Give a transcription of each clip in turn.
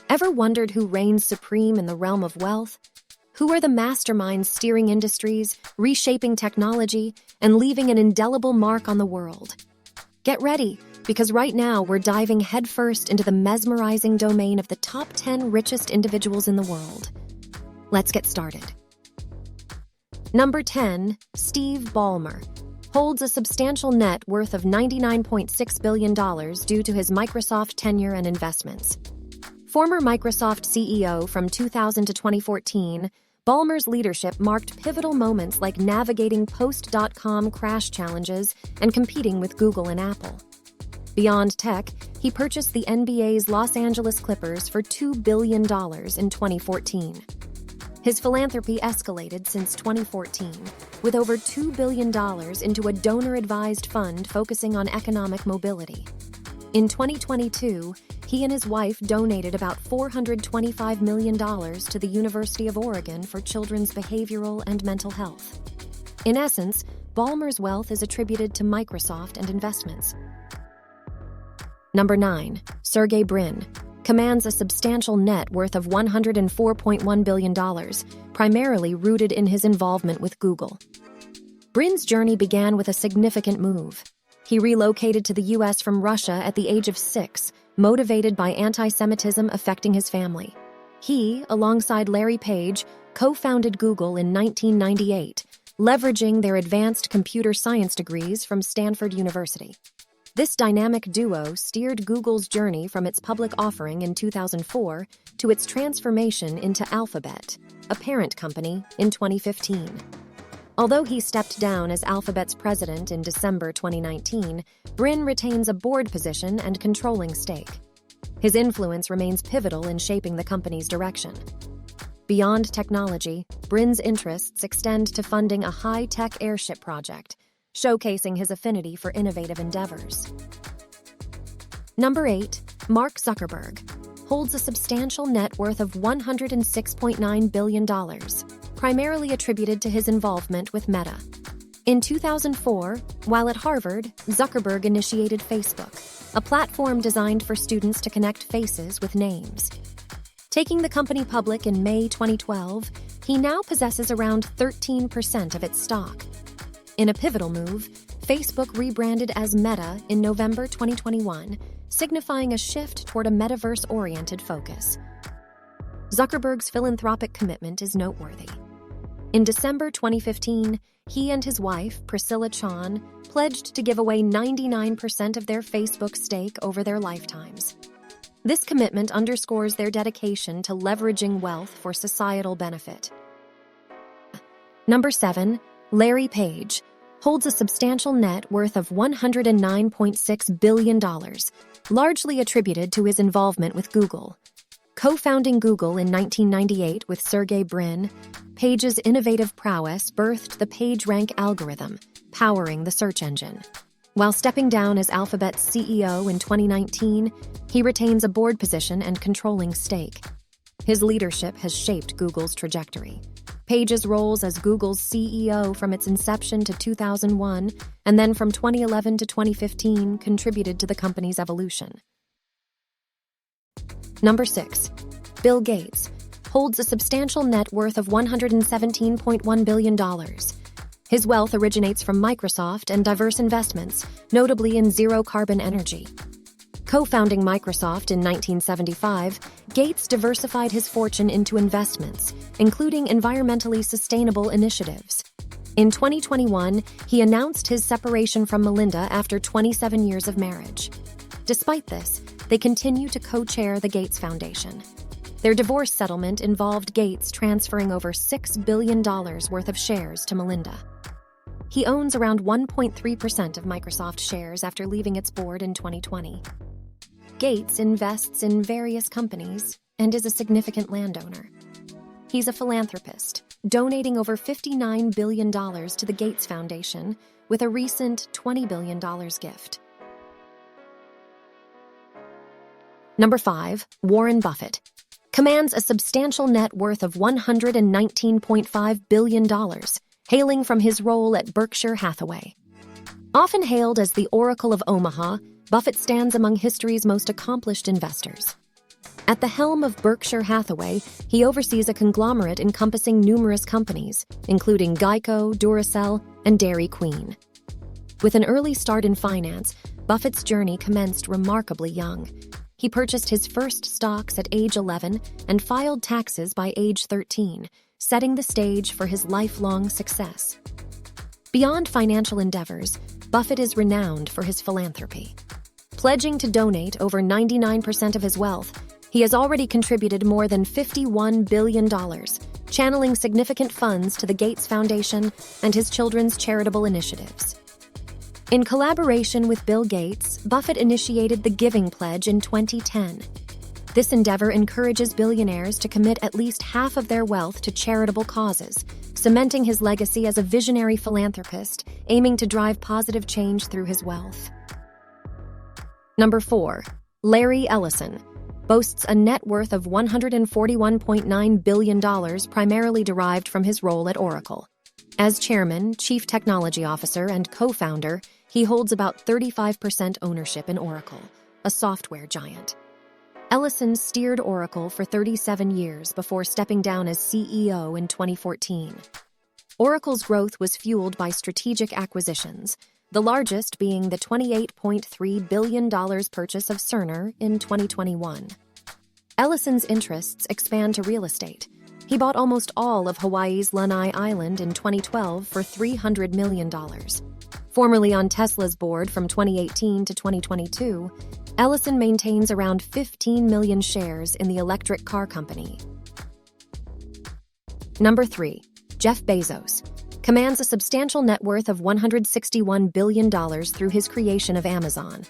Ever wondered who reigns supreme in the realm of wealth? Who are the masterminds steering industries, reshaping technology, and leaving an indelible mark on the world? Get ready, because right now we're diving headfirst into the mesmerizing domain of the top 10 richest individuals in the world. Let's get started. Number 10, Steve Ballmer, holds a substantial net worth of $99.6 billion due to his Microsoft tenure and investments. Former Microsoft CEO from 2000 to 2014, Ballmer's leadership marked pivotal moments like navigating post-dot-com crash challenges and competing with Google and Apple. Beyond tech, he purchased the NBA's Los Angeles Clippers for $2 billion in 2014. His philanthropy escalated since 2014, with over $2 billion into a donor-advised fund focusing on economic mobility. In 2022, he and his wife donated about $425 million to the University of Oregon for children's behavioral and mental health. In essence, Ballmer's wealth is attributed to Microsoft and investments. Number 9, Sergey Brin, commands a substantial net worth of $104.1 billion, primarily rooted in his involvement with Google. Brin's journey began with a significant move. He relocated to the U.S. from Russia at the age of 6, motivated by anti-Semitism affecting his family. He, alongside Larry Page, co-founded Google in 1998, leveraging their advanced computer science degrees from Stanford University. This dynamic duo steered Google's journey from its public offering in 2004 to its transformation into Alphabet, a parent company, in 2015. Although he stepped down as Alphabet's president in December 2019, Brin retains a board position and controlling stake. His influence remains pivotal in shaping the company's direction. Beyond technology, Brin's interests extend to funding a high-tech airship project, showcasing his affinity for innovative endeavors. Number 8, Mark Zuckerberg, holds a substantial net worth of $106.9 billion, primarily attributed to his involvement with Meta. In 2004, while at Harvard, Zuckerberg initiated Facebook, a platform designed for students to connect faces with names. Taking the company public in May 2012, he now possesses around 13% of its stock. In a pivotal move, Facebook rebranded as Meta in November 2021, signifying a shift toward a metaverse-oriented focus. Zuckerberg's philanthropic commitment is noteworthy. In December 2015, he and his wife, Priscilla Chan, pledged to give away 99% of their Facebook stake over their lifetimes. This commitment underscores their dedication to leveraging wealth for societal benefit. Number 7, Larry Page, holds a substantial net worth of $109.6 billion, largely attributed to his involvement with Google. Co-founding Google in 1998 with Sergey Brin, Page's innovative prowess birthed the PageRank algorithm, powering the search engine. While stepping down as Alphabet's CEO in 2019, he retains a board position and controlling stake. His leadership has shaped Google's trajectory. Page's roles as Google's CEO from its inception to 2001, and then from 2011 to 2015, contributed to the company's evolution. Number 6, Bill Gates, holds a substantial net worth of $117.1 billion. His wealth originates from Microsoft and diverse investments, notably in zero-carbon energy. Co-founding Microsoft in 1975, Gates diversified his fortune into investments, including environmentally sustainable initiatives. In 2021, he announced his separation from Melinda after 27 years of marriage. Despite this, they continue to co-chair the Gates Foundation. Their divorce settlement involved Gates transferring over $6 billion worth of shares to Melinda. He owns around 1.3% of Microsoft shares after leaving its board in 2020. Gates invests in various companies and is a significant landowner. He's a philanthropist, donating over $59 billion to the Gates Foundation with a recent $20 billion gift. Number 5, Warren Buffett, commands a substantial net worth of $119.5 billion, hailing from his role at Berkshire Hathaway. Often hailed as the Oracle of Omaha, Buffett stands among history's most accomplished investors. At the helm of Berkshire Hathaway, he oversees a conglomerate encompassing numerous companies, including Geico, Duracell, and Dairy Queen. With an early start in finance, Buffett's journey commenced remarkably young. He purchased his first stocks at age 11 and filed taxes by age 13, setting the stage for his lifelong success. Beyond financial endeavors, Buffett is renowned for his philanthropy. Pledging to donate over 99% of his wealth, he has already contributed more than $51 billion, channeling significant funds to the Gates Foundation and his children's charitable initiatives. In collaboration with Bill Gates, Buffett initiated the Giving Pledge in 2010. This endeavor encourages billionaires to commit at least half of their wealth to charitable causes, cementing his legacy as a visionary philanthropist aiming to drive positive change through his wealth. Number 4. Larry Ellison boasts a net worth of $141.9 billion, primarily derived from his role at Oracle. As chairman, chief technology officer, and co-founder, he holds about 35% ownership in Oracle, a software giant. Ellison steered Oracle for 37 years before stepping down as CEO in 2014. Oracle's growth was fueled by strategic acquisitions, the largest being the $28.3 billion purchase of Cerner in 2021. Ellison's interests expand to real estate. He bought almost all of Hawaii's Lanai Island in 2012 for $300 million. Formerly on Tesla's board from 2018 to 2022, Ellison maintains around 15 million shares in the electric car company. Number 3. Jeff Bezos commands a substantial net worth of $161 billion through his creation of Amazon.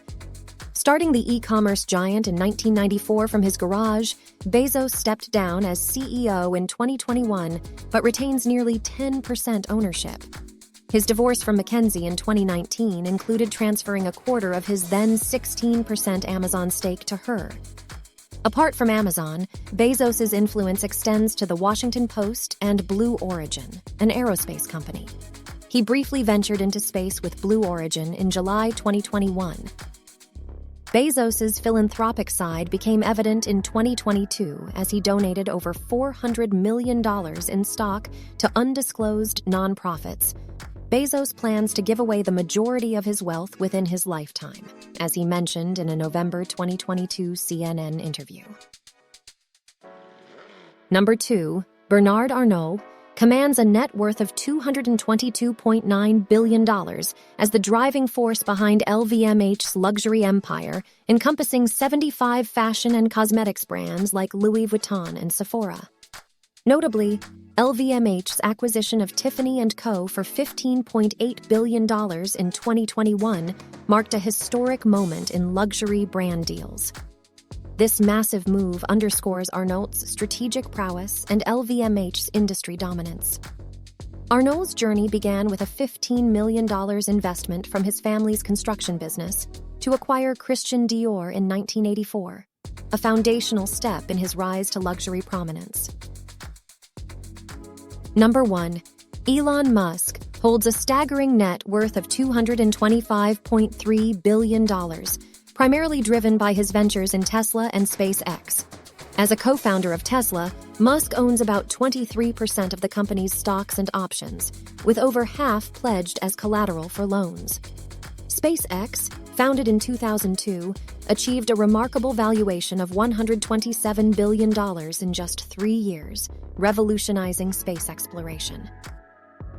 Starting the e-commerce giant in 1994 from his garage, Bezos stepped down as CEO in 2021 but retains nearly 10% ownership. His divorce from Mackenzie in 2019 included transferring a quarter of his then 16% Amazon stake to her. Apart from Amazon, Bezos' influence extends to the Washington Post and Blue Origin, an aerospace company. He briefly ventured into space with Blue Origin in July 2021. Bezos' philanthropic side became evident in 2022 as he donated over $400 million in stock to undisclosed nonprofits. Bezos plans to give away the majority of his wealth within his lifetime, as he mentioned in a November 2022 CNN interview. Number 2, Bernard Arnault commands a net worth of $222.9 billion as the driving force behind LVMH's luxury empire, encompassing 75 fashion and cosmetics brands like Louis Vuitton and Sephora. Notably, LVMH's acquisition of Tiffany & Co. for $15.8 billion in 2021 marked a historic moment in luxury brand deals. This massive move underscores Arnault's strategic prowess and LVMH's industry dominance. Arnault's journey began with a $15 million investment from his family's construction business to acquire Christian Dior in 1984, a foundational step in his rise to luxury prominence. Number 1. Elon Musk holds a staggering net worth of $225.3 billion, primarily driven by his ventures in Tesla and SpaceX. As a co-founder of Tesla, Musk owns about 23% of the company's stocks and options, with over half pledged as collateral for loans. SpaceX, founded in 2002, achieved a remarkable valuation of $127 billion in just 3 years, revolutionizing space exploration.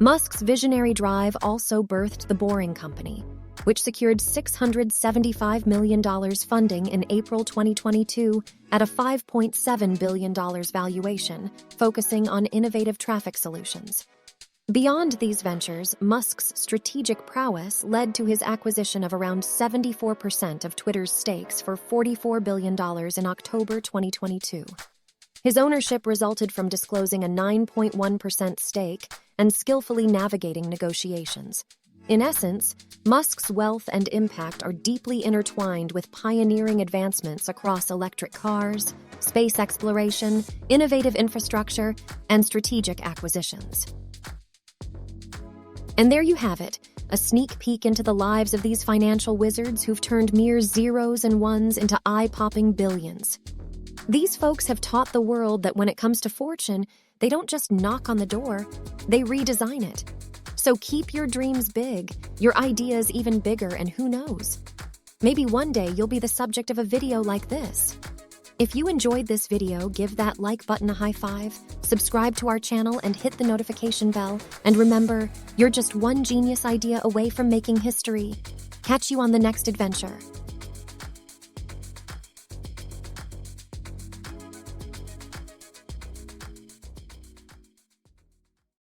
Musk's visionary drive also birthed the Boring Company, which secured $675 million funding in April 2022 at a $5.7 billion valuation, focusing on innovative traffic solutions. Beyond these ventures, Musk's strategic prowess led to his acquisition of around 74% of Twitter's stakes for $44 billion in October 2022. His ownership resulted from disclosing a 9.1% stake and skillfully navigating negotiations. In essence, Musk's wealth and impact are deeply intertwined with pioneering advancements across electric cars, space exploration, innovative infrastructure, and strategic acquisitions. And there you have it, a sneak peek into the lives of these financial wizards who've turned mere zeros and ones into eye-popping billions. These folks have taught the world that when it comes to fortune, they don't just knock on the door, they redesign it. So keep your dreams big, your ideas even bigger, and who knows? Maybe one day you'll be the subject of a video like this. If you enjoyed this video, give that like button a high five, subscribe to our channel, and hit the notification bell. And remember, you're just one genius idea away from making history. Catch you on the next adventure.